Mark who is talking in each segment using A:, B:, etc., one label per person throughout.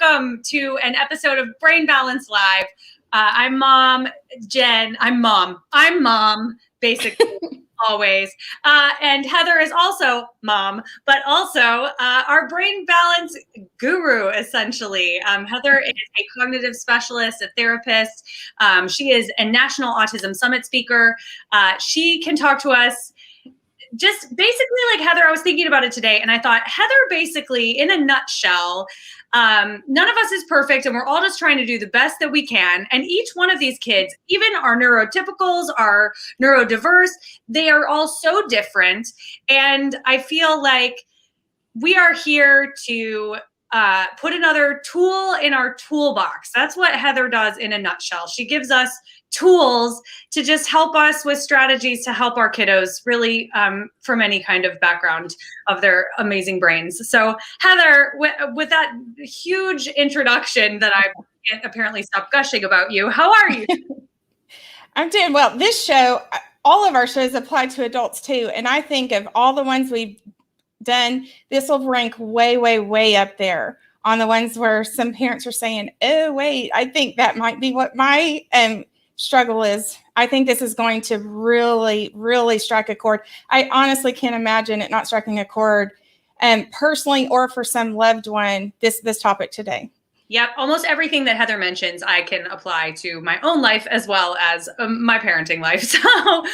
A: welcome to an episode of Brain Balance Live. I'm Mom, Jen. I'm Mom, basically, always. And Heather is also Mom, but also our brain balance guru, essentially. Heather is a cognitive specialist, a therapist. She is a National Autism Summit speaker. She can talk to us just basically like Heather. I was thinking about it today, and I thought Heather basically, in a nutshell, none of us is perfect, and we're all just trying to do the best that we can. And each one of these kids, even our neurotypicals, our neurodiverse, they are all so different. And I feel like we are here to put another tool in our toolbox. That's what Heather does in a nutshell. She gives us tools to just help us with strategies to help our kiddos really from any kind of background of their amazing brains. So Heather, with that huge introduction that I can't apparently stop gushing about you, how are you?
B: I'm doing well. This show, all of our shows apply to adults too. And I think of all the ones we've done, this will rank way, way, way up there on the ones where some parents are saying, oh, wait, I think that might be what my struggle is. I think this is going to really, really strike a chord. I honestly can't imagine it not striking a chord personally or for some loved one, this topic today.
A: Yep. Almost everything that Heather mentions, I can apply to my own life as well as my parenting life. So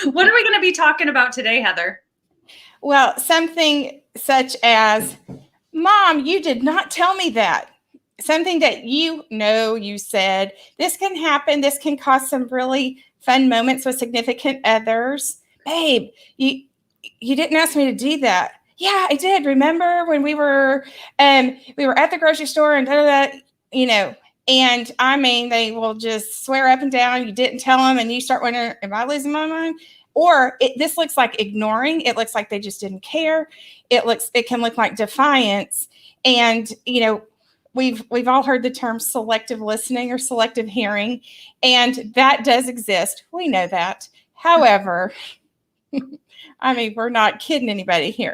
A: what are we going to be talking about today, Heather?
B: Well, something such as, Mom, you did not tell me that. Something that you said, this can happen. This can cause some really fun moments with significant others. Babe, you didn't ask me to do that. Yeah, I did. Remember when we were at the grocery store and and I mean, they will just swear up and down. You didn't tell them, and you start wondering, am I losing my mind? Or this looks like ignoring. It looks like they just didn't care. It can look like defiance. And, we've all heard the term selective listening or selective hearing, and that does exist. We know that. However, I mean, we're not kidding anybody here,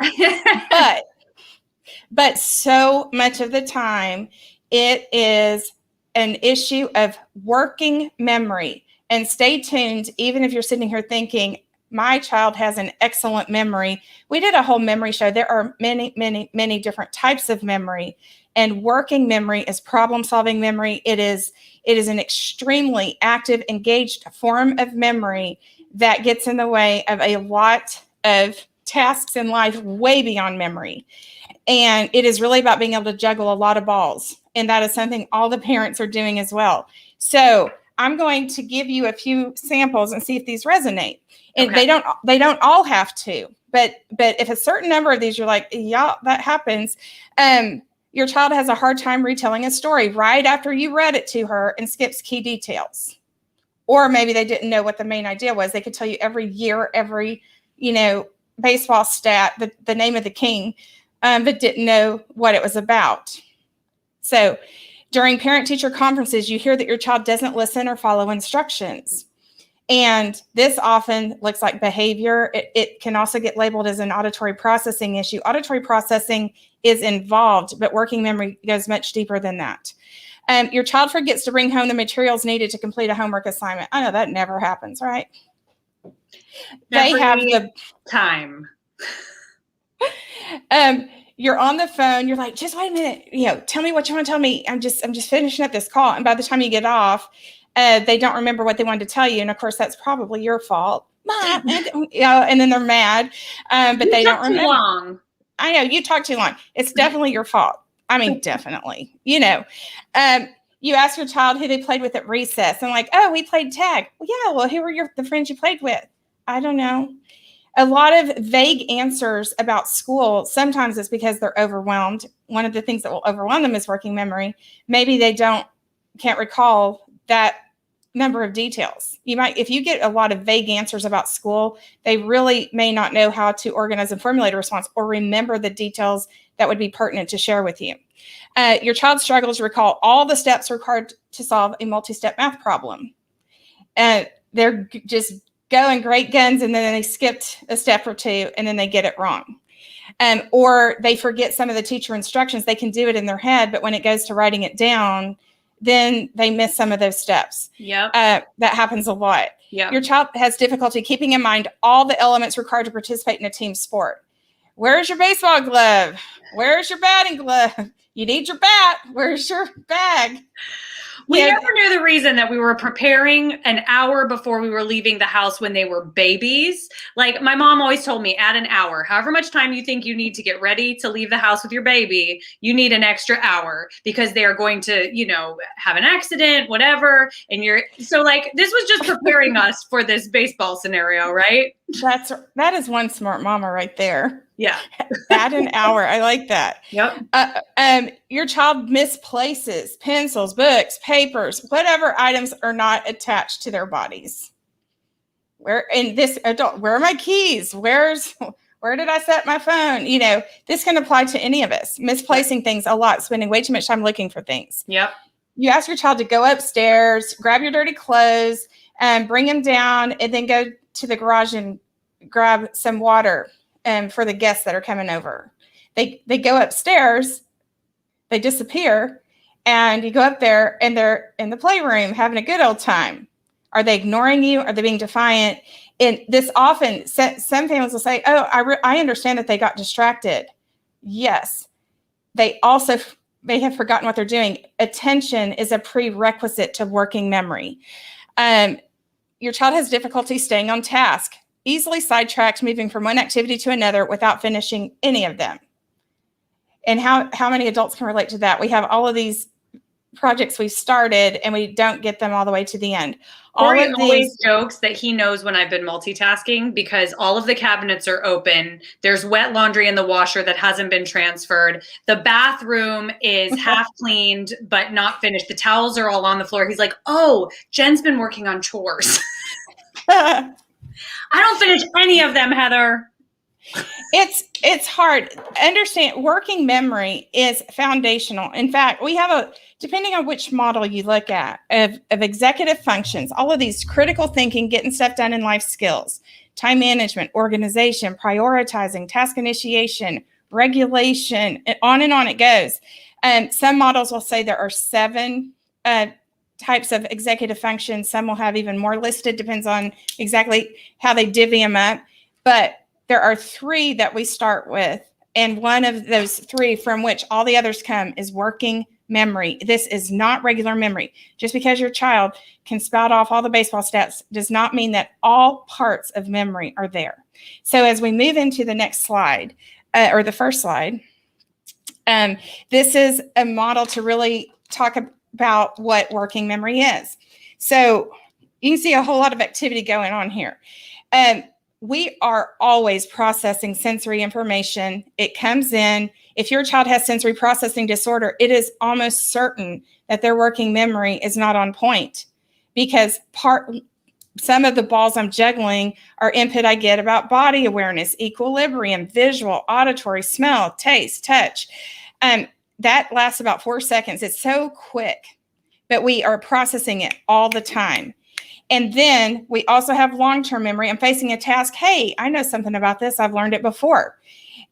B: but so much of the time it is an issue of working memory. And stay tuned, even if you're sitting here thinking, my child has an excellent memory. We did a whole memory show. There are many, many, many different types of memory. And working memory is problem-solving memory. It is an extremely active, engaged form of memory that gets in the way of a lot of tasks in life way beyond memory. And it is really about being able to juggle a lot of balls. And that is something all the parents are doing as well. So I'm going to give you a few samples and see if these resonate. And
A: okay.
B: They don't all have to, but if a certain number of these you're like, yeah, that happens. Your child has a hard time retelling a story right after you read it to her and skips key details. Or maybe they didn't know what the main idea was. They could tell you every year, every, baseball stat, the name of the king, but didn't know what it was about. So during parent-teacher conferences, you hear that your child doesn't listen or follow instructions. And this often looks like behavior. It can also get labeled as an auditory processing issue. Auditory processing is involved, but working memory goes much deeper than that. Your child forgets to bring home the materials needed to complete a homework assignment. I know that never happens, right?
A: They have the time.
B: You're on the phone. You're like, just wait a minute. Tell me what you want to tell me. I'm just finishing up this call. And by the time you get off, they don't remember what they wanted to tell you. And of course, that's probably your fault. Mom, and then they're mad, but they don't remember.
A: Too long.
B: I know you talk too long. It's definitely your fault. I mean, definitely, you ask your child who they played with at recess and like, oh, we played tag. Well, yeah. Well, who were the friends you played with? I don't know. A lot of vague answers about school. Sometimes it's because they're overwhelmed. One of the things that will overwhelm them is working memory. Maybe they can't recall that number of details. If you get a lot of vague answers about school, they really may not know how to organize and formulate a response or remember the details that would be pertinent to share with you. Your child struggles to recall all the steps required to solve a multi-step math problem. They're just going great guns, and then they skipped a step or two, and then they get it wrong. Or they forget some of the teacher instructions. They can do it in their head, but when it goes to writing it down, then they miss some of those steps.
A: Yep.
B: That happens a lot.
A: Yep.
B: Your child has difficulty keeping in mind all the elements required to participate in a team sport. Where's your baseball glove? Where's your batting glove? You need your bat. Where's your bag?
A: We never knew the reason that we were preparing an hour before we were leaving the house when they were babies. Like my mom always told me, add an hour. However much time you think you need to get ready to leave the house with your baby, you need an extra hour because they are going to, you know, have an accident, whatever. And so like this was just preparing us for this baseball scenario, right?
B: That is one smart mama right there.
A: Yeah.
B: Add an hour. I like that.
A: Yep.
B: Your child misplaces pencils, books, papers, whatever items are not attached to their bodies. Where are my keys? Where did I set my phone? You know, this can apply to any of us. Misplacing things a lot, spending way too much time looking for things.
A: Yep.
B: You ask your child to go upstairs, grab your dirty clothes, and bring them down, and then go to the garage and grab some water for the guests that are coming over. They go upstairs, they disappear, and you go up there and they're in the playroom having a good old time. Are they ignoring you? Are they being defiant? And this often, some families will say, oh, I understand that they got distracted. Yes. They also may have forgotten what they're doing. Attention is a prerequisite to working memory. Your child has difficulty staying on task, easily sidetracked, moving from one activity to another without finishing any of them. And how many adults can relate to that? We have all of these projects we've started and we don't get them all the way to the end.
A: Corey always jokes that he knows when I've been multitasking because all of the cabinets are open. There's wet laundry in the washer that hasn't been transferred. The bathroom is half cleaned but not finished. The towels are all on the floor. He's like, oh, Jen's been working on chores. I don't finish any of them, Heather.
B: It's hard. Understand, working memory is foundational. In fact, we have depending on which model you look at, of executive functions, all of these critical thinking, getting stuff done in life skills, time management, organization, prioritizing, task initiation, regulation, and on it goes. Some models will say there are 7 types of executive functions. Some will have even more listed, depends on exactly how they divvy them up. But there are 3 that we start with. And one of those 3 from which all the others come is working memory. This is not regular memory. Just because your child can spout off all the baseball stats does not mean that all parts of memory are there. So as we move into the next slide, or the first slide, this is a model to really talk about what working memory is. So you can see a whole lot of activity going on here. We are always processing sensory information. It comes in. If your child has sensory processing disorder, it is almost certain that their working memory is not on point because some of the balls I'm juggling are input I get about body awareness, equilibrium, visual, auditory, smell, taste, touch. That lasts about 4 seconds. It's so quick, but we are processing it all the time. And then we also have long-term memory. I'm facing a task. Hey, I know something about this. I've learned it before.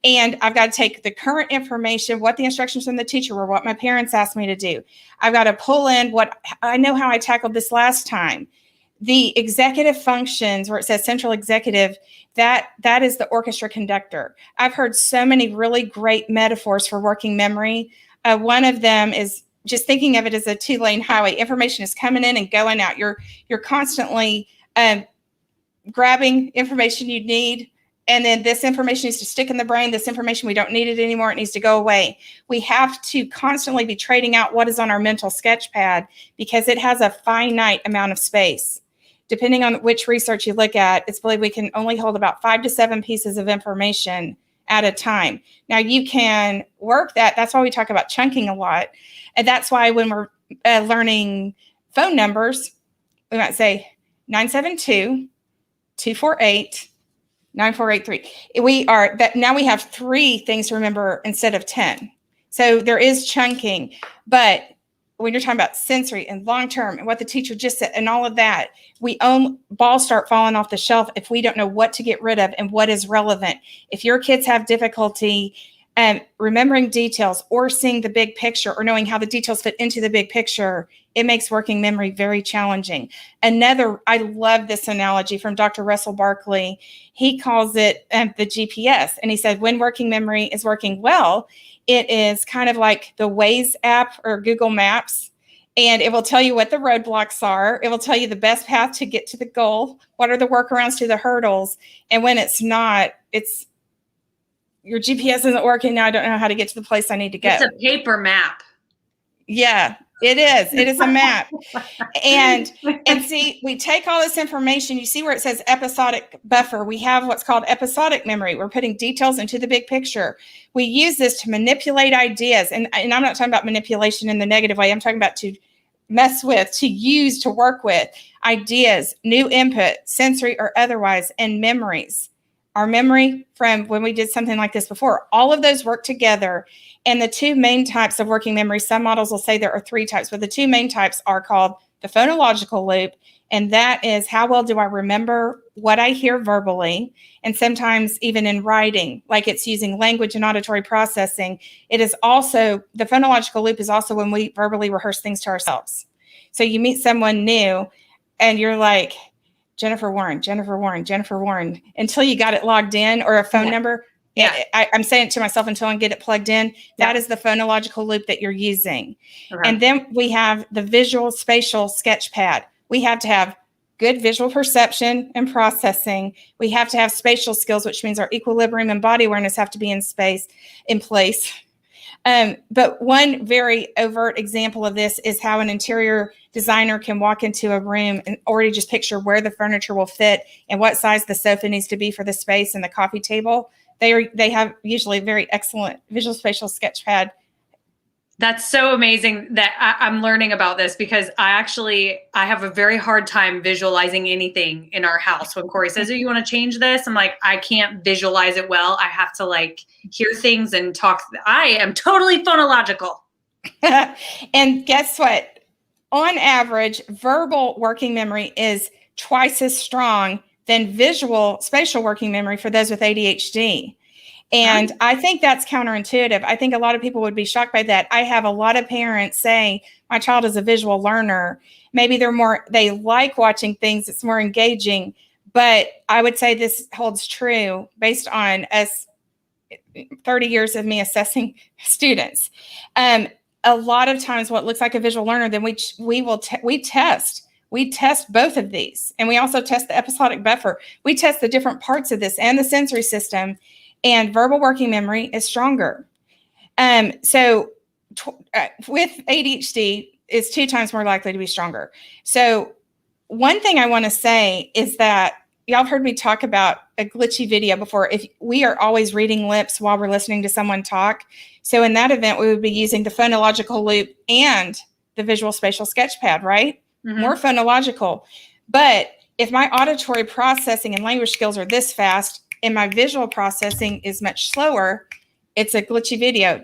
B: And I've got to take the current information, what the instructions from the teacher were, what my parents asked me to do. I've got to pull in what I know how I tackled this last time. The executive functions where it says central executive, that is the orchestra conductor. I've heard so many really great metaphors for working memory. One of them is just thinking of it as a 2-lane highway. Information is coming in and going out. You're constantly grabbing information you need, and then this information needs to stick in the brain. This information, we don't need it anymore. It needs to go away. We have to constantly be trading out what is on our mental sketch pad because it has a finite amount of space. Depending on which research you look at, it's believed we can only hold about 5 to 7 pieces of information at a time. Now you can work that. That's why we talk about chunking a lot. And that's why when we're learning phone numbers, we might say 972-248-9483. Now we have 3 things to remember instead of 10. So there is chunking, but when you're talking about sensory and long-term and what the teacher just said and all of that, balls start falling off the shelf if we don't know what to get rid of and what is relevant. If your kids have difficulty remembering details or seeing the big picture or knowing how the details fit into the big picture, it makes working memory very challenging. I love this analogy from Dr. Russell Barkley. He calls it the GPS. And he said, when working memory is working well, it is kind of like the Waze app or Google Maps. And it will tell you what the roadblocks are. It will tell you the best path to get to the goal. What are the workarounds to the hurdles? And when it's not, your GPS isn't working. Now I don't know how to get to the place I need to go.
A: It's a paper map.
B: Yeah, it is. It is a map. And see, we take all this information. You see where it says episodic buffer. We have what's called episodic memory. We're putting details into the big picture. We use this to manipulate ideas. And I'm not talking about manipulation in the negative way. I'm talking about to mess with, to use, to work with ideas, new input, sensory or otherwise, and memories. Our memory from when we did something like this before, all of those work together. And the two main types of working memory, some models will say there are three types, but the two main types are called the phonological loop. And that is how well do I remember what I hear verbally, and sometimes even in writing, like it's using language and auditory processing. It is also, the phonological loop is also when we verbally rehearse things to ourselves. So you meet someone new and you're like, Jennifer Warren, until you got it logged in, or a phone number. Yeah. I'm saying it to myself until I get it plugged in. That is the phonological loop that you're using. Okay. And then we have the visual spatial sketch pad. We have to have good visual perception and processing. We have to have spatial skills, which means our equilibrium and body awareness have to be in place. But one very overt example of this is how an interior designer can walk into a room and already just picture where the furniture will fit and what size the sofa needs to be for the space and the coffee table. They have usually very excellent visual spatial sketch pad.
A: That's so amazing that I'm learning about this, because I have a very hard time visualizing anything in our house. When Corey says, "Oh, you want to change this?" I'm like, I can't visualize it well. I have to hear things and talk. I am totally phonological.
B: And guess what? On average, verbal working memory is twice as strong than visual spatial working memory for those with ADHD. And I think that's counterintuitive. I think a lot of people would be shocked by that. I have a lot of parents say, my child is a visual learner. Maybe they like watching things. It's more engaging. But I would say this holds true based on 30 years of me assessing students. A lot of times what looks like a visual learner, then we test. We test both of these. And we also test the episodic buffer. We test the different parts of this and the sensory system. And verbal working memory is stronger. So with ADHD, it's 2 times more likely to be stronger. So one thing I want to say is that y'all have heard me talk about a glitchy video before. If we are always reading lips while we're listening to someone talk. So in that event, we would be using the phonological loop and the visual spatial sketch pad, right? Mm-hmm. More phonological. But if my auditory processing and language skills are this fast, and my visual processing is much slower, it's a glitchy video.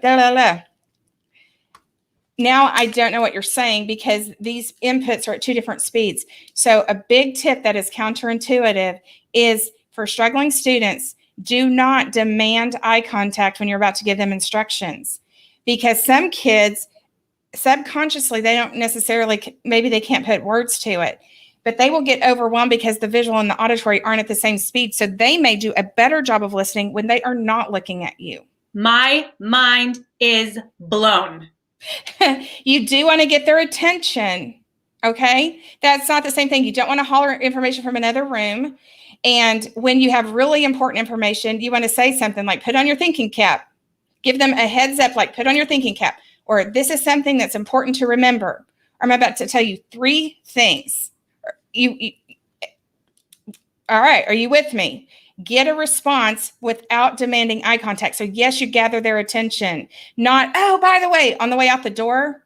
B: Now I don't know what you're saying because these inputs are at 2 different speeds. So a big tip that is counterintuitive is for struggling students, do not demand eye contact when you're about to give them instructions. Because some kids, subconsciously, they don't necessarily, maybe they can't put words to it, but they will get overwhelmed because the visual and the auditory aren't at the same speed. So they may do a better job of listening when they are not looking at you.
A: My mind is blown.
B: You do want to get their attention, okay? That's not the same thing. You don't want to holler information from another room. And when you have really important information, you want to say something like, put on your thinking cap. Give them a heads up, like, put on your thinking cap. Or this is something that's important to remember. I'm about to tell you 3 things. All right, are you with me? Get a response without demanding eye contact. So yes, you gather their attention. Not, oh, by the way, on the way out the door,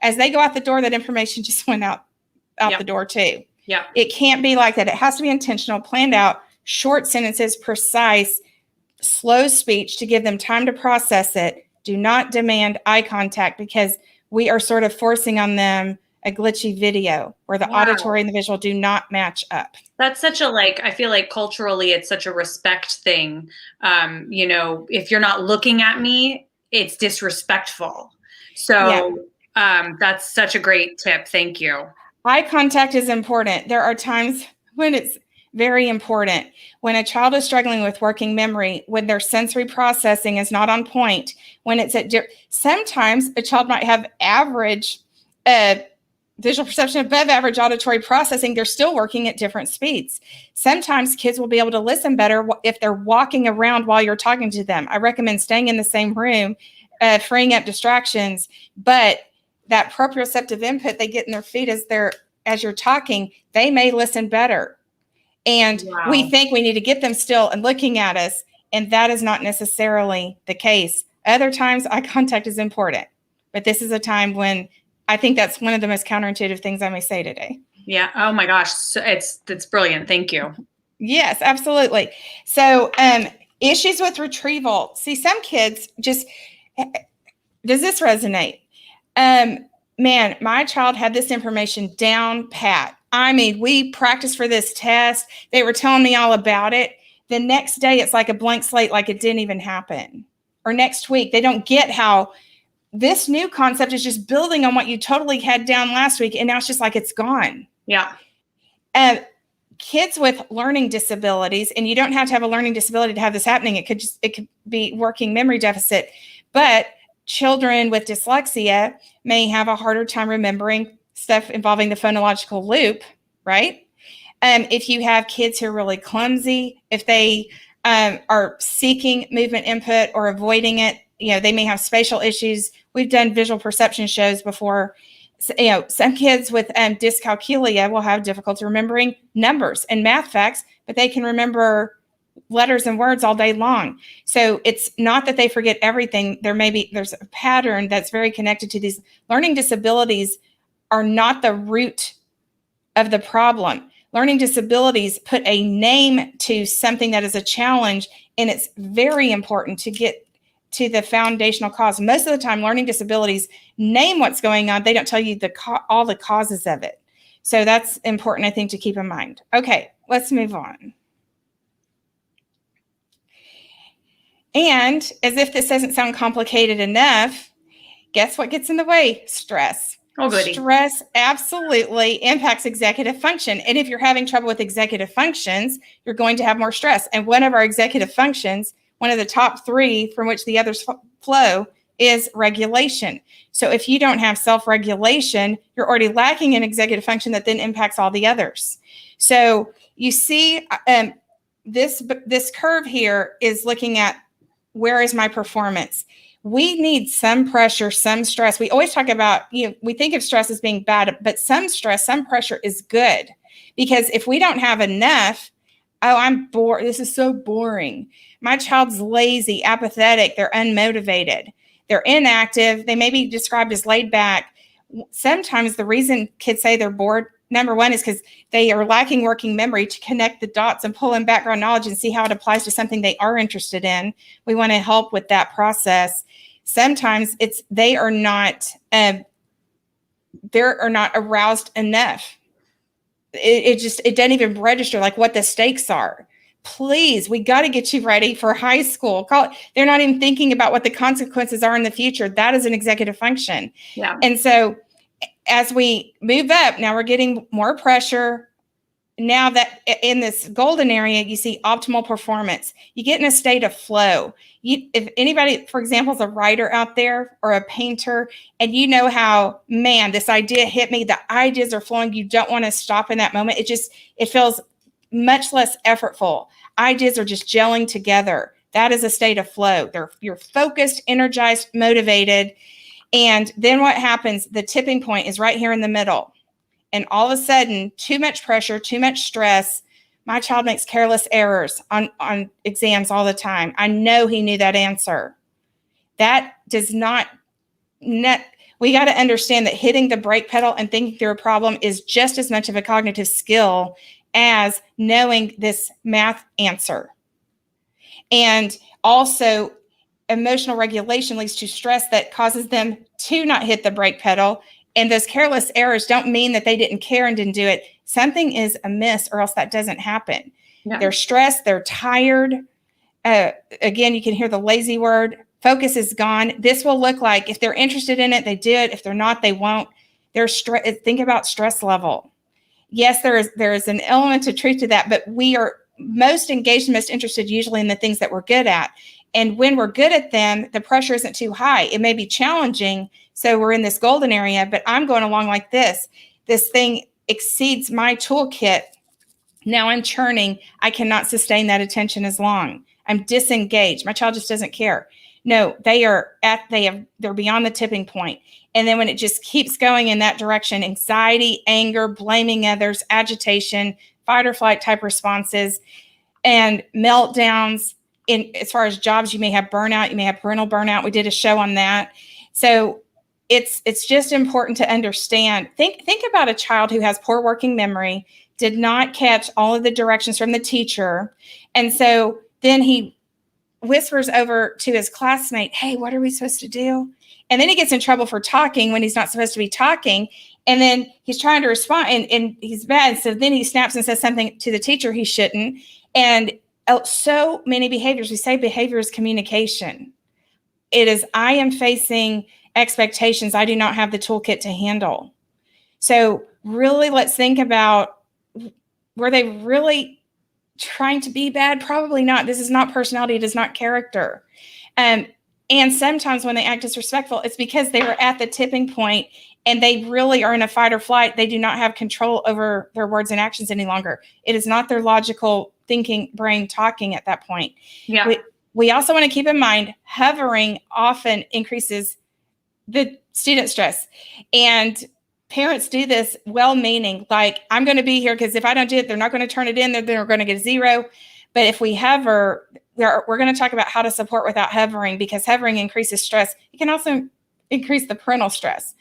B: as they go out the door, that information just went out the door too. Yeah. It can't be like that. It has to be intentional, planned out, short sentences, precise, slow speech to give them time to process it. Do not demand eye contact, because we are sort of forcing on them a glitchy video where the auditory and the visual do not match up.
A: That's such a, I feel like culturally it's such a respect thing. If you're not looking at me, it's disrespectful. So that's such a great tip. Thank you.
B: Eye contact is important. There are times when it's very important. When a child is struggling with working memory, when their sensory processing is not on point, when it's sometimes a child might have average visual perception above average auditory processing, they're still working at different speeds. Sometimes kids will be able to listen better if they're walking around while you're talking to them. I recommend staying in the same room, freeing up distractions, but that proprioceptive input they get in their feet as you're talking, they may listen better. And we think we need to get them still and looking at us, and that is not necessarily the case. Other times, eye contact is important, but this is a time when I think that's one of the most counterintuitive things I may say today.
A: Yeah. Oh my gosh. It's brilliant. Thank you.
B: Yes, absolutely. So issues with retrieval. See, some kids does this resonate? Man, my child had this information down pat. I mean, we practiced for this test. They were telling me all about it. The next day, it's like a blank slate, like it didn't even happen. Or next week, they don't get how this new concept is just building on what you totally had down last week, and now it's just like it's gone.
A: Yeah.
B: Kids with learning disabilities, and you don't have to have a learning disability to have this happening. It could be working memory deficit, but children with dyslexia may have a harder time remembering stuff involving the phonological loop, right? If you have kids who are really clumsy, if they are seeking movement input or avoiding it, they may have spatial issues. We've done visual perception shows before. So, some kids with dyscalculia will have difficulty remembering numbers and math facts, but they can remember letters and words all day long. So it's not that they forget everything. There's a pattern that's very connected to these. Learning disabilities are not the root of the problem. Learning disabilities put a name to something that is a challenge, and it's very important to get to the foundational cause. Most of the time, learning disabilities name what's going on. They don't tell you all the causes of it. So that's important, I think, to keep in mind. Okay, let's move on. And as if this doesn't sound complicated enough, guess what gets in the way? Stress.
A: Oh, goody.
B: Stress absolutely impacts executive function. And if you're having trouble with executive functions, you're going to have more stress. And one of our executive functions, one of the top three from which the others flow, is regulation. So if you don't have self-regulation, you're already lacking in executive function that then impacts all the others. So you see this curve here is looking at where is my performance. We need some pressure, some stress. We always talk about, we think of stress as being bad, but some stress, some pressure is good. Because if we don't have enough, I'm bored. This is so boring. My child's lazy, apathetic. They're unmotivated. They're inactive. They may be described as laid back. Sometimes the reason kids say they're bored, number one, is because they are lacking working memory to connect the dots and pull in background knowledge and see how it applies to something they are interested in. We want to help with that process. Sometimes they are not aroused enough. It doesn't even register like what the stakes are. Please, we got to get you ready for high school. They're not even thinking about what the consequences are in the future. That is an executive function.
A: Yeah.
B: And so as we move up, now we're getting more pressure. Now that in this golden area, you see optimal performance. You get in a state of flow. If anybody, for example, is a writer out there or a painter, and you know how, man, this idea hit me, the ideas are flowing. You don't want to stop in that moment. It feels much less effortful. Ideas are just gelling together. That is a state of flow. You're focused, energized, motivated. And then what happens? The tipping point is right here in the middle. And all of a sudden, too much pressure, too much stress. My child makes careless errors on exams all the time. I know he knew that answer. That does not, we got to understand that hitting the brake pedal and thinking through a problem is just as much of a cognitive skill as knowing this math answer. And also, emotional regulation leads to stress that causes them to not hit the brake pedal. And those careless errors don't mean that they didn't care and didn't do it. Something is amiss, or else that doesn't happen.
A: Yeah.
B: They're stressed, they're tired. Again, you can hear the lazy word. Focus is gone. This will look like, if they're interested in it, they do it. If they're not, they won't. Think about stress level. Yes, there is an element of truth to that, but we are most engaged and most interested usually in the things that we're good at. And when we're good at them, the pressure isn't too high. It may be challenging, so we're in this golden area, but I'm going along like this. This thing exceeds my toolkit. Now I'm churning. I cannot sustain that attention as long. I'm disengaged. My child just doesn't care. No, they're beyond the tipping point. And then when it just keeps going in that direction, anxiety, anger, blaming others, agitation, fight or flight type responses, and meltdowns. As far as jobs, you may have burnout, you may have parental burnout. We did a show on that. So it's just important to understand. Think about a child who has poor working memory, did not catch all of the directions from the teacher. And so then he whispers over to his classmate, hey, what are we supposed to do? And then he gets in trouble for talking when he's not supposed to be talking. And then he's trying to respond and he's bad. So then he snaps and says something to the teacher he shouldn't. And so many behaviors, we say behavior is communication. It is, I am facing expectations I do not have the toolkit to handle. So really, let's think about, were they really trying to be bad? Probably not. This is not personality. It is not character. And sometimes when they act disrespectful, it's because they were at the tipping point and they really are in a fight or flight. They do not have control over their words and actions any longer. It is not their logical thinking brain talking at that point.
A: Yeah.
B: We also want to keep in mind, hovering often increases the student stress. And parents do this well-meaning, like, I'm going to be here because if I don't do it, they're not going to turn it in. They're going to get a 0. But if we hover, we're going to talk about how to support without hovering, because hovering increases stress. It can also increase the parental stress.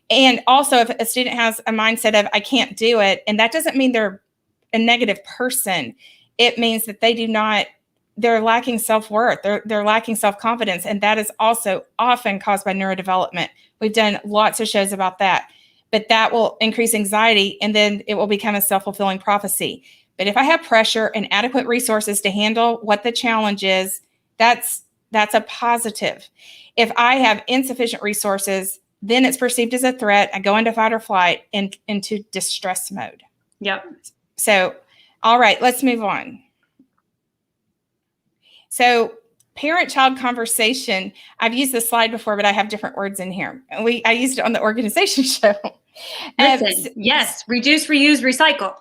B: And also, if a student has a mindset of, I can't do it, and that doesn't mean they're a negative person. It means that they're lacking self-worth. They're lacking self-confidence. And that is also often caused by neurodevelopment. We've done lots of shows about that. But that will increase anxiety, and then it will become a self-fulfilling prophecy. But if I have pressure and adequate resources to handle what the challenge is, that's a positive. If I have insufficient resources, then it's perceived as a threat. I go into fight or flight and into distress mode.
A: Yep.
B: So, all right, let's move on. So, parent-child conversation. I've used this slide before, but I have different words in here. I used it on the organization show.
A: Listen, yes, reduce, reuse, recycle.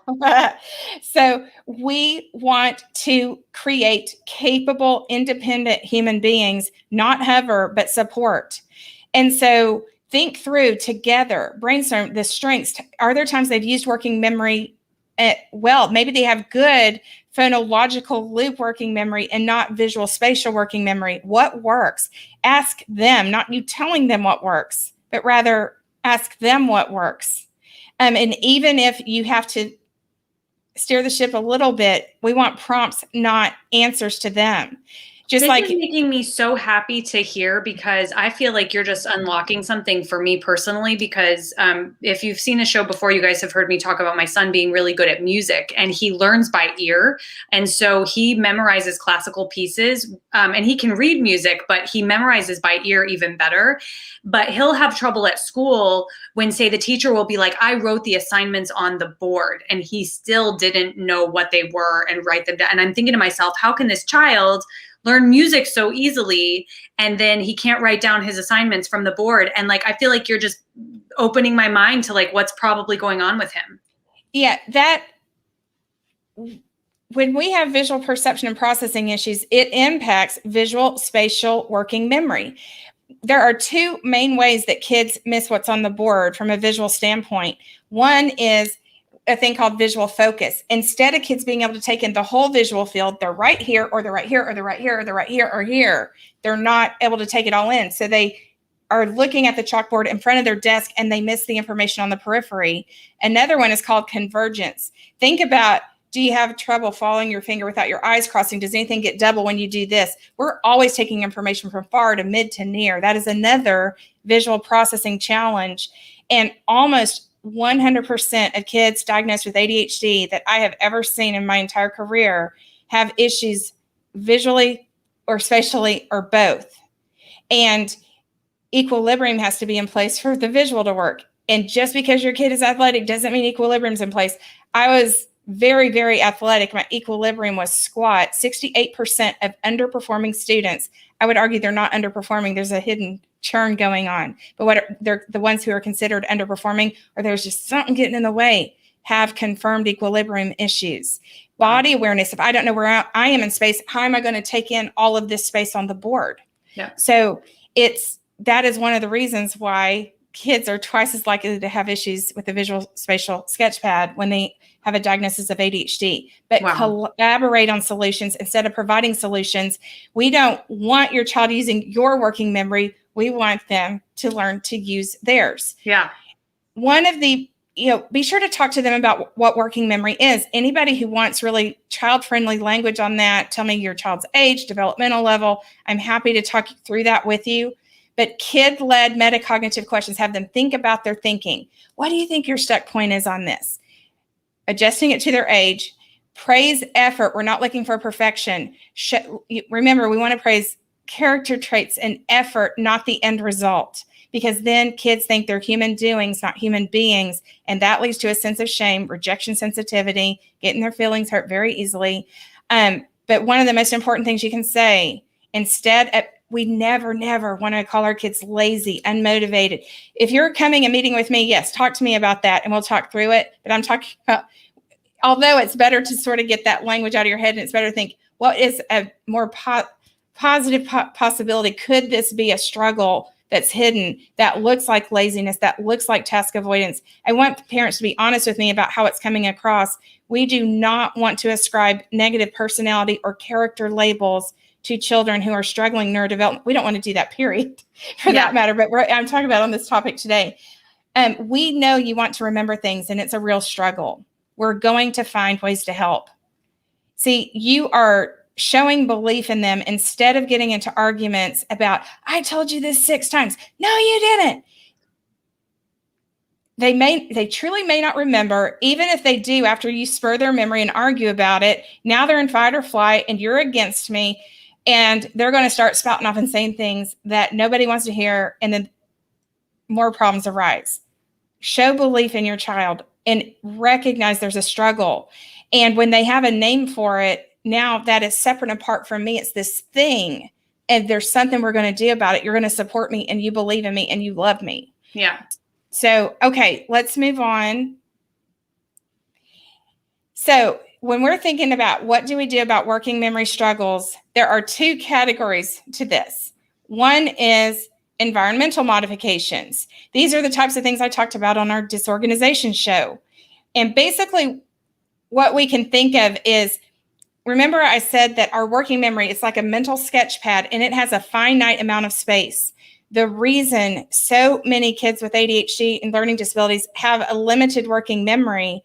B: So we want to create capable, independent human beings, not hover, but support. And so think through together, brainstorm the strengths. Are there times they've used working memory well? Maybe they have good phonological loop working memory and not visual spatial working memory. What works? Ask them, not you telling them what works, but rather ask them what works. And even if you have to steer the ship a little bit, we want prompts, not answers to them. This is
A: making me so happy to hear, because I feel like you're just unlocking something for me personally, because if you've seen the show before, you guys have heard me talk about my son being really good at music, and he learns by ear. And so he memorizes classical pieces, and he can read music, but he memorizes by ear even better. But he'll have trouble at school when, say, the teacher will be like, I wrote the assignments on the board, and he still didn't know what they were and write them down. And I'm thinking to myself, how can this child learn music so easily, and then he can't write down his assignments from the board? And like, I feel like you're just opening my mind to like what's probably going on with him.
B: Yeah, when we have visual perception and processing issues, it impacts visual spatial working memory. There are 2 main ways that kids miss what's on the board from a visual standpoint. One is a thing called visual focus. Instead of kids being able to take in the whole visual field, they're right here, or they're right here, or they're right here, or they're right here, or here. They're not able to take it all in. So they are looking at the chalkboard in front of their desk and they miss the information on the periphery. Another one is called convergence. Think about Do you have trouble following your finger without your eyes crossing? Does anything get double when you do this? We're always taking information from far to mid to near. That is another visual processing challenge. And almost 100% of kids diagnosed with ADHD that I have ever seen in my entire career have issues visually or spatially or both. And equilibrium has to be in place for the visual to work. And just because your kid is athletic doesn't mean equilibrium's in place. I was very, very athletic. My equilibrium was squat. 68% of underperforming students, I would argue they're not underperforming. There's a hidden churn going on. But they're the ones who are considered underperforming, or there's just something getting in the way, have confirmed equilibrium issues. Body awareness. If I don't know where I am in space, how am I going to take in all of this space on the board?
A: Yeah.
B: So that is one of the reasons why kids are twice as likely to have issues with the visual spatial sketchpad when they have a diagnosis of ADHD. But collaborate on solutions instead of providing solutions. We don't want your child using your working memory. We want them to learn to use theirs.
A: Yeah.
B: One of the, be sure to talk to them about what working memory is. Anybody who wants really child-friendly language on that, tell me your child's age, developmental level. I'm happy to talk through that with you. But kid-led metacognitive questions, have them think about their thinking. What do you think your stuck point is on this? Adjusting it to their age. Praise effort. We're not looking for perfection. Remember, we want to praise character traits and effort, not the end result. Because then kids think they're human doings, not human beings. And that leads to a sense of shame, rejection sensitivity, getting their feelings hurt very easily. But one of the most important things you can say, we never want to call our kids lazy, unmotivated. If you're coming and meeting with me, yes, talk to me about that and we'll talk through it. But I'm talking about, although it's better to sort of get that language out of your head and it's better to think, what is a more positive possibility? Could this be a struggle that's hidden, that looks like laziness, that looks like task avoidance? I want parents to be honest with me about how it's coming across. We do not want to ascribe negative personality or character labels to children who are struggling neurodevelopment. We don't want to do that, period, for that matter. But I'm talking about on this topic today. We know you want to remember things, and it's a real struggle. We're going to find ways to help. See, you are showing belief in them instead of getting into arguments about, I told you this 6 times. No, you didn't. They truly may not remember, even if they do after you spur their memory and argue about it. Now they're in fight or flight and you're against me. And they're going to start spouting off and saying things that nobody wants to hear. And then more problems arise. Show belief in your child and recognize there's a struggle. And when they have a name for it, now that is separate and apart from me. It's this thing. And there's something we're going to do about it. You're going to support me and you believe in me and you love me.
A: Yeah.
B: So, okay, let's move on. So when we're thinking about what do we do about working memory struggles, there are 2 categories to this. One is environmental modifications. These are the types of things I talked about on our disorganization show. And basically what we can think of is, remember I said that our working memory is like a mental sketch pad and it has a finite amount of space. The reason so many kids with ADHD and learning disabilities have a limited working memory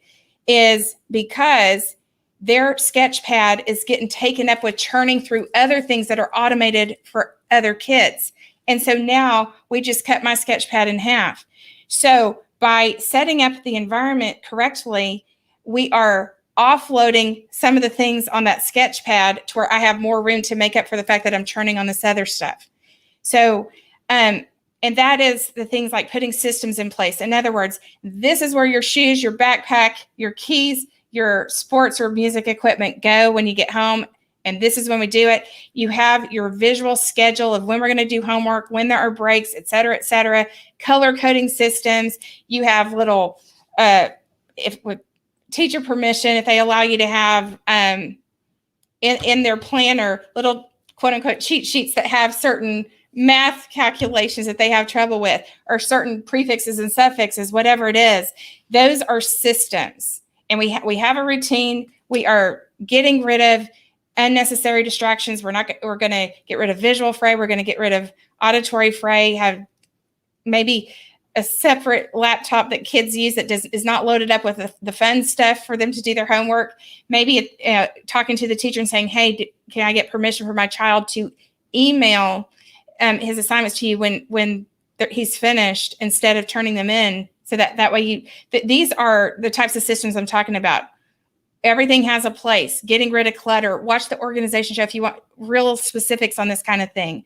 B: is because their sketch pad is getting taken up with churning through other things that are automated for other kids. And so now we just cut my sketch pad in half. So by setting up the environment correctly, we are offloading some of the things on that sketch pad to where I have more room to make up for the fact that I'm churning on this other stuff. So, and that is the things like putting systems in place. In other words, this is where your shoes, your backpack, your keys, your sports or music equipment go when you get home. And this is when we do it. You have your visual schedule of when we're going to do homework, when there are breaks, et cetera, color coding systems. You have little, if with teacher permission, if they allow you to have in their planner, little quote unquote cheat sheets that have certain math calculations that they have trouble with, or certain prefixes and suffixes, whatever it is. Those are systems. And we have a routine. We are getting rid of unnecessary distractions. We're going to get rid of visual fray. We're going to get rid of auditory fray, have maybe a separate laptop that kids use that is not loaded up with the fun stuff for them to do their homework. Maybe talking to the teacher and saying, hey, can I get permission for my child to email his assignments to you when he's finished instead of turning them in? So that way these are the types of systems I'm talking about. Everything has a place. Getting rid of clutter. Watch the organization show if you want real specifics on this kind of thing.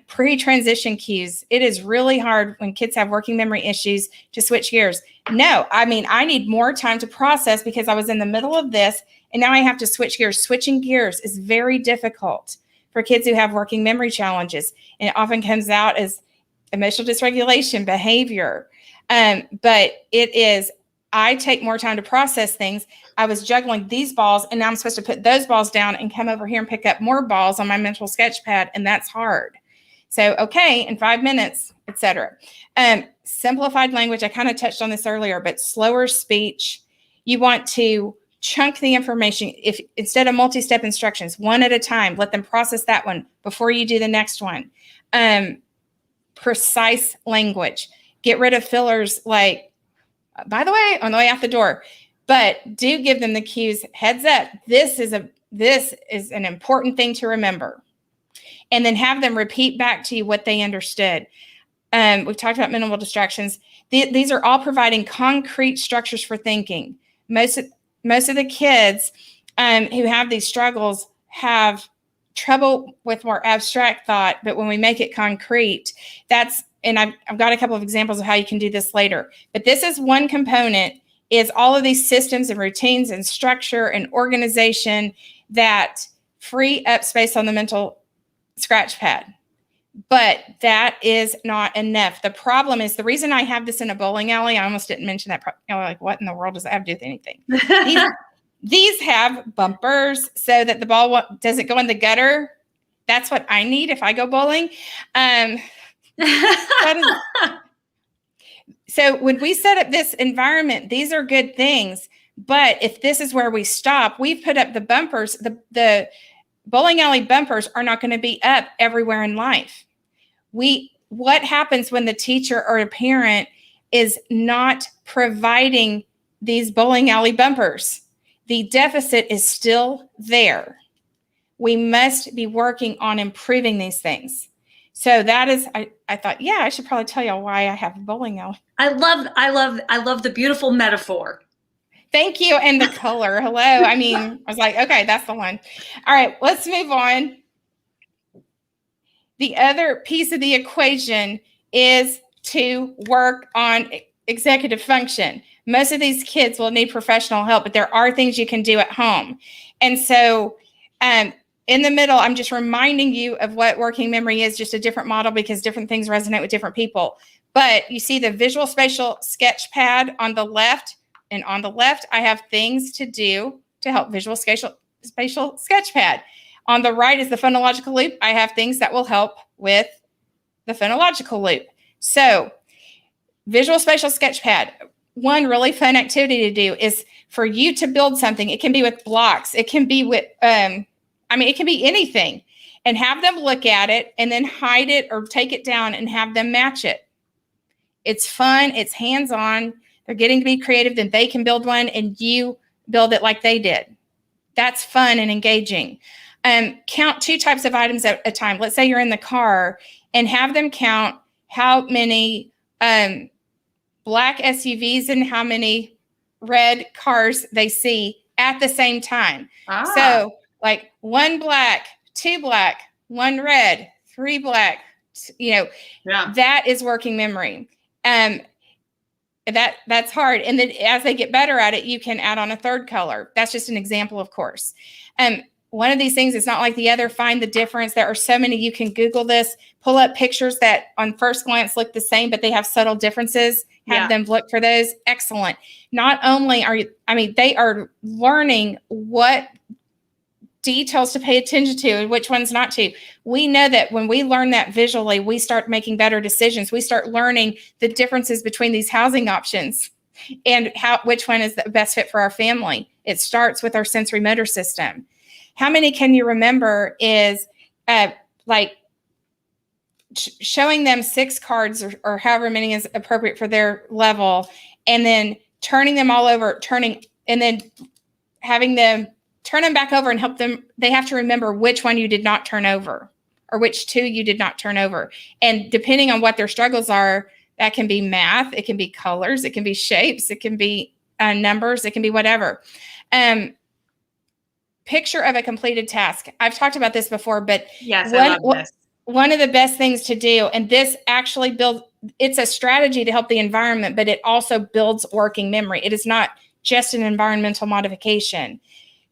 B: Pre-transition cues. It is really hard when kids have working memory issues to switch gears. No, I mean, I need more time to process because I was in the middle of this and now I have to switch gears. Switching gears is very difficult for kids who have working memory challenges. And it often comes out as emotional dysregulation, behavior. But it is, I take more time to process things. I was juggling these balls and now I'm supposed to put those balls down and come over here and pick up more balls on my mental sketch pad. And that's hard. So, okay, in 5 minutes, etc. Simplified language. I kind of touched on this earlier, but slower speech. You want to chunk the information. If instead of multi-step instructions, one at a time, let them process that one before you do the next one. Precise language. Get rid of fillers like, by the way, on the way out the door. But do give them the cues. Heads up. This is an important thing to remember. And then have them repeat back to you what they understood. We've talked about minimal distractions. These are all providing concrete structures for thinking. Most of the kids who have these struggles have trouble with more abstract thought, but when we make it concrete, and I've got a couple of examples of how you can do this later. But this is one component, is all of these systems and routines and structure and organization that free up space on the mental scratch pad. But that is not enough. The problem is, the reason I have this in a bowling alley, I almost didn't mention that. Like, what in the world does that have to do with anything? These have bumpers so that the ball doesn't go in the gutter. That's what I need if I go bowling. So when we set up this environment, these are good things. But if this is where we stop, we've put up the bumpers. The bowling alley bumpers are not going to be up everywhere in life. What happens when the teacher or a parent is not providing these bowling alley bumpers? The deficit is still there. We must be working on improving these things. So that is, I thought, yeah, I should probably tell y'all why I have a bowling alley.
A: I love the beautiful metaphor.
B: Thank you. And the color. Hello. I mean, I was like, okay, that's the one. All right, let's move on. The other piece of the equation is to work on executive function. Most of these kids will need professional help, but there are things you can do at home. And so in the middle, I'm just reminding you of what working memory is, just a different model because different things resonate with different people. But you see the visual spatial sketch pad on the left, and on the left, I have things to do to help visual spatial sketch pad. On the right is the phonological loop. I have things that will help with the phonological loop. So visual spatial sketch pad. One really fun activity to do is for you to build something. It can be with blocks. It can be with, it can be anything. And have them look at it and then hide it or take it down and have them match it. It's fun. It's hands-on. They're getting to be creative. Then they can build one and you build it like they did. That's fun and engaging. Count 2 types of items at a time. Let's say you're in the car and have them count how many black SUVs and how many red cars they see at the same time. So like 1 black, 2 black, 1 red, 3 black, that is working memory. That's hard. And then as they get better at it, you can add on a 3rd color. That's just an example, of course. One of these things is not like the other. Find the difference. There are so many. You can Google this, pull up pictures that on first glance look the same, but they have subtle differences. Have them look for those. Excellent. Not only they are learning what details to pay attention to and which ones not to. We know that when we learn that visually, we start making better decisions. We start learning the differences between these housing options and which one is the best fit for our family. It starts with our sensory motor system. How many can you remember is like showing them 6 cards or however many is appropriate for their level, and then turning them all over, and then having them turn them back over and help them. They have to remember which one you did not turn over or which 2 you did not turn over. And depending on what their struggles are, that can be math, it can be colors, it can be shapes, it can be numbers, it can be whatever. Picture of a completed task. I've talked about this before, but
A: yes, I love this.
B: One of the best things to do, and this actually it's a strategy to help the environment, but it also builds working memory. It is not just an environmental modification.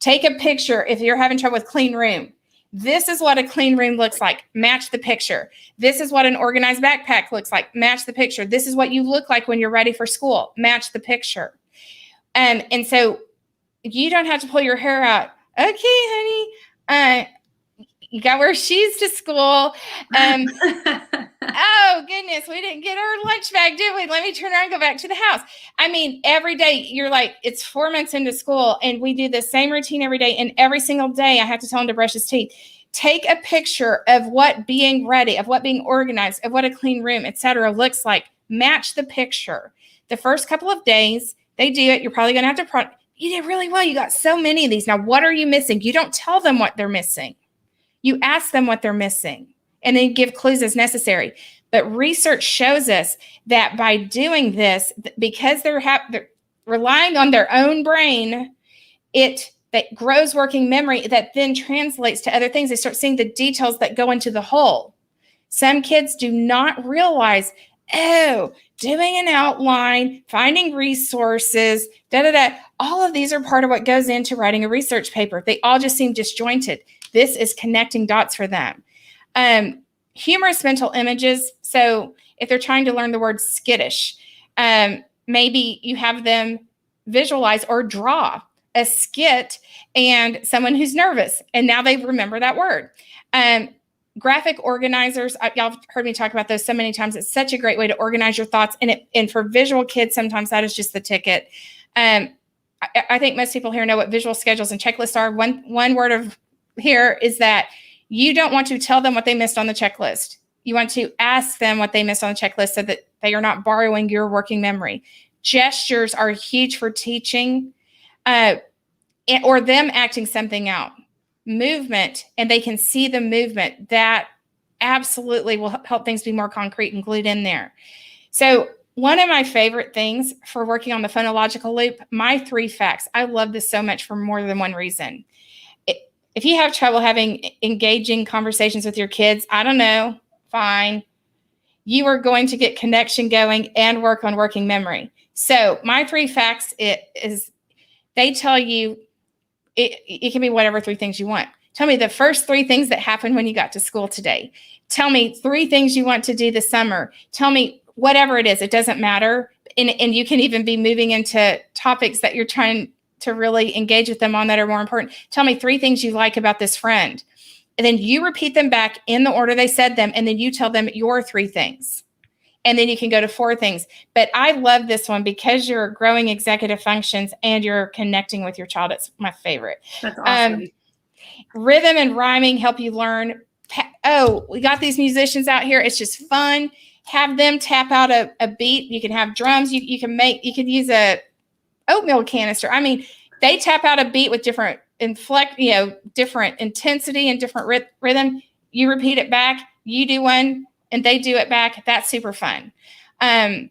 B: Take a picture. If you're having trouble with clean room, this is what a clean room looks like. Match the picture. This is what an organized backpack looks like. Match the picture. This is what you look like when you're ready for school. Match the picture. And so you don't have to pull your hair out. Okay, honey. You got to wear shoes to school. Oh, goodness. We didn't get our lunch bag, did we? Let me turn around and go back to the house. I mean, every day you're like, it's 4 months into school and we do the same routine every day. And every single day I have to tell him to brush his teeth. Take a picture of what being ready, of what being organized, of what a clean room, etc. looks like. Match the picture. The first couple of days they do it. You're probably going to have to, you did really well. You got so many of these. Now, what are you missing? You don't tell them what they're missing. You ask them what they're missing and then give clues as necessary. But research shows us that by doing this, because they're relying on their own brain, that grows working memory that then translates to other things. They start seeing the details that go into the whole. Some kids do not realize, doing an outline, finding resources, all of these are part of what goes into writing a research paper. They all just seem disjointed. This is connecting dots for them. Humorous mental images. So if they're trying to learn the word skittish, maybe you have them visualize or draw a skit and someone who's nervous, and now they remember that word. Graphic organizers, y'all have heard me talk about those so many times. It's such a great way to organize your thoughts. And for visual kids, sometimes that is just the ticket. I think most people here know what visual schedules and checklists are. One word of here is that you don't want to tell them what they missed on the checklist. You want to ask them what they missed on the checklist so that they are not borrowing your working memory. Gestures are huge for teaching or them acting something out. Movement, and they can see the movement. That absolutely will help things be more concrete and glued in there. So one of my favorite things for working on the phonological loop, my 3 facts. I love this so much for more than one reason. If you have trouble having engaging conversations with your kids, I don't know, fine. You are going to get connection going and work on working memory. So my 3 facts is they tell you it can be whatever 3 things you want. Tell me the first 3 things that happened when you got to school today. Tell me 3 things you want to do this summer. Tell me whatever it is. It doesn't matter. And you can even be moving into topics that you're trying to really engage with them on that are more important. Tell me 3 things you like about this friend. And then you repeat them back in the order they said them. And then you tell them your 3 things. And then you can go to 4 things. But I love this one because you're growing executive functions and you're connecting with your child. It's my favorite.
A: That's awesome.
B: Rhythm and rhyming help you learn. We got these musicians out here. It's just fun. Have them tap out a beat. You can have drums. You can use a oatmeal canister. I mean, they tap out a beat with different different intensity and different rhythm. You repeat it back. You do one. And they do it back. That's super fun. And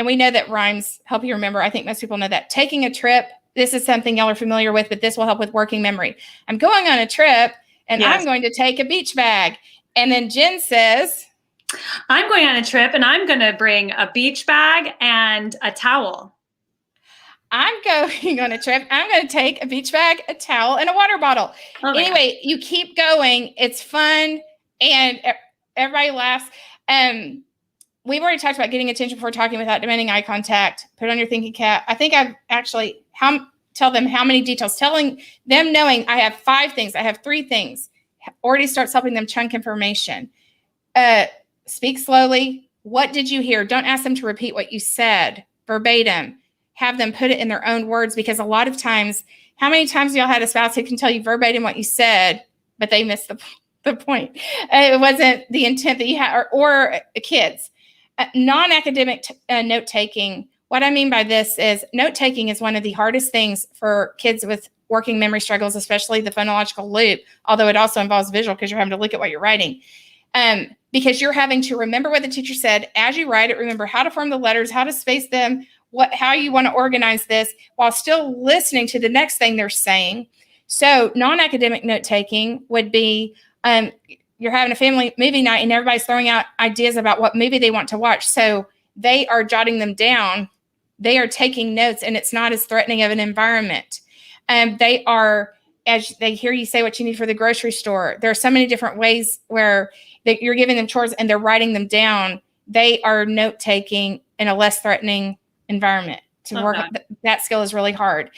B: we know that rhymes help you remember. I think most people know that. Taking a trip. This is something y'all are familiar with, but this will help with working memory. I'm going on a trip and I'm going to take a beach bag. And then Jen says,
A: I'm going on a trip and I'm going to bring a beach bag and a towel.
B: I'm going on a trip. I'm going to take a beach bag, a towel, and a water bottle. Oh, anyway, you keep going. It's fun. And everybody laughs. We've already talked about getting attention before talking without demanding eye contact. Put on your thinking cap. I think I've actually tell them how many details. Telling them knowing I have 5 things. I have 3 things. Already starts helping them chunk information. Speak slowly. What did you hear? Don't ask them to repeat what you said verbatim. Have them put it in their own words, because a lot of times, how many times y'all had a spouse who can tell you verbatim what you said, but they missed the point? the point. It wasn't the intent that you had, or kids. Non-academic note-taking. What I mean by this is note-taking is one of the hardest things for kids with working memory struggles, especially the phonological loop, although it also involves visual because you're having to look at what you're writing. Because you're having to remember what the teacher said as you write it, remember how to form the letters, how to space them, how you want to organize this, while still listening to the next thing they're saying. So non-academic note-taking would be you're having a family movie night and everybody's throwing out ideas about what movie they want to watch. So they are jotting them down. They are taking notes, and it's not as threatening of an environment. They are, as they hear you say what you need for the grocery store, there are so many different ways where you're giving them chores and they're writing them down. They are note-taking in a less threatening environment. To work that skill is really hard.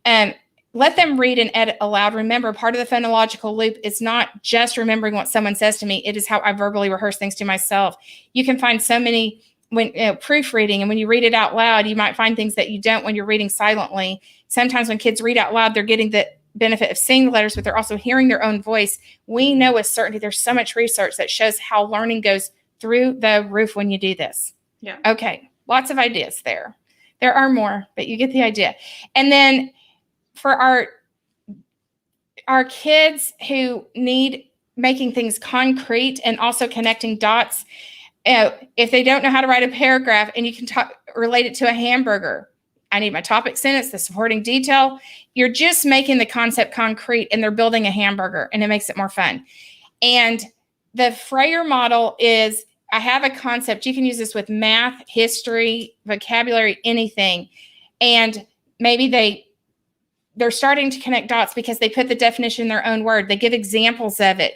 B: Let them read and edit aloud. Remember, part of the phonological loop is not just remembering what someone says to me. It is how I verbally rehearse things to myself. You can find so many when proofreading, and when you read it out loud, you might find things that you don't when you're reading silently. Sometimes when kids read out loud, they're getting the benefit of seeing the letters, but they're also hearing their own voice. We know with certainty, there's so much research that shows how learning goes through the roof when you do this.
A: Yeah.
B: Okay. Lots of ideas there. There are more, but you get the idea. And then for our kids who need making things concrete and also connecting dots, if they don't know how to write a paragraph and you can relate it to a hamburger, I need my topic sentence, the supporting detail. You're just making the concept concrete, and they're building a hamburger, and it makes it more fun. And the Freyer model is, I have a concept. You can use this with math, history, vocabulary, anything. And maybe they're starting to connect dots because they put the definition in their own word. They give examples of it.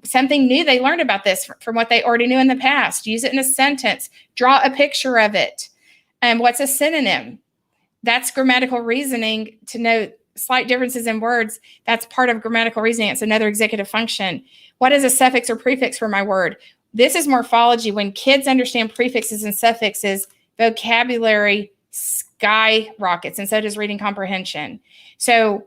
B: Something new they learned about this from what they already knew in the past. Use it in a sentence. Draw a picture of it. What's a synonym? That's grammatical reasoning to know slight differences in words. That's part of grammatical reasoning. It's another executive function. What is a suffix or prefix for my word? This is morphology. When kids understand prefixes and suffixes, vocabulary skyrockets, and so does reading comprehension. So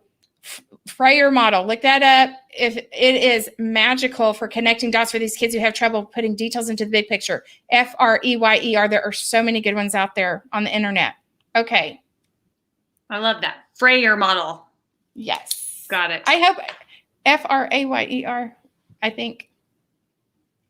B: Freyer model, look that up. If it is magical for connecting dots for these kids who have trouble putting details into the big picture. Freyer. There are so many good ones out there on the internet. Okay.
A: I love that. Freyer model.
B: Yes.
A: Got it.
B: I hope Freyer, I think.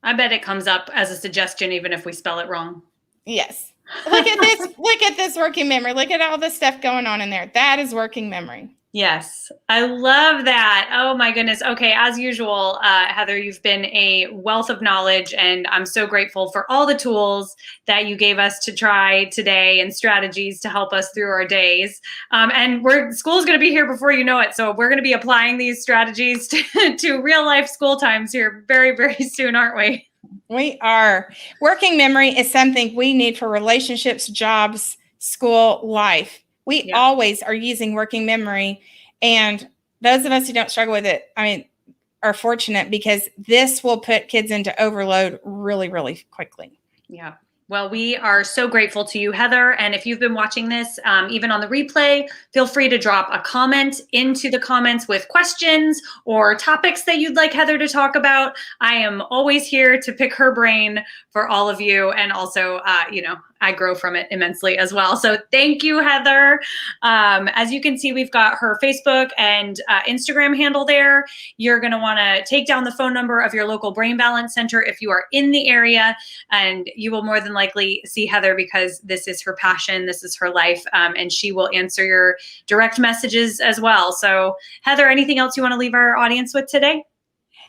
A: I bet it comes up as a suggestion, even if we spell it wrong.
B: Yes. Look at this. Look at this working memory. Look at all the stuff going on in there. That is working memory.
A: Yes, I love that. Oh my goodness. Okay, as usual, Heather, you've been a wealth of knowledge, and I'm so grateful for all the tools that you gave us to try today and strategies to help us through our days. And school's going to be here before you know it, so we're going to be applying these strategies to real life school times here very, very soon, aren't we?
B: We are. Working memory is something we need for relationships, jobs, school, life. We always are using working memory, and those of us who don't struggle with it, are fortunate because this will put kids into overload really, really quickly.
A: Yeah. Well, we are so grateful to you, Heather. And if you've been watching this, even on the replay, feel free to drop a comment into the comments with questions or topics that you'd like Heather to talk about. I am always here to pick her brain for all of you. And also, I grow from it immensely as well. So thank you, Heather. As you can see, we've got her Facebook and Instagram handle there. You're going to want to take down the phone number of your local Brain Balance Center if you are in the area, and you will more than likely see Heather because this is her passion, this is her life, and she will answer your direct messages as well. So Heather, anything else you want to leave our audience with today?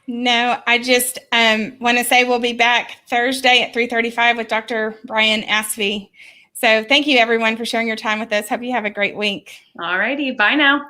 B: No, I just want to say we'll be back Thursday at 3:35 with Dr. Brian Aspey. So thank you, everyone, for sharing your time with us. Hope you have a great week.
A: All righty. Bye now.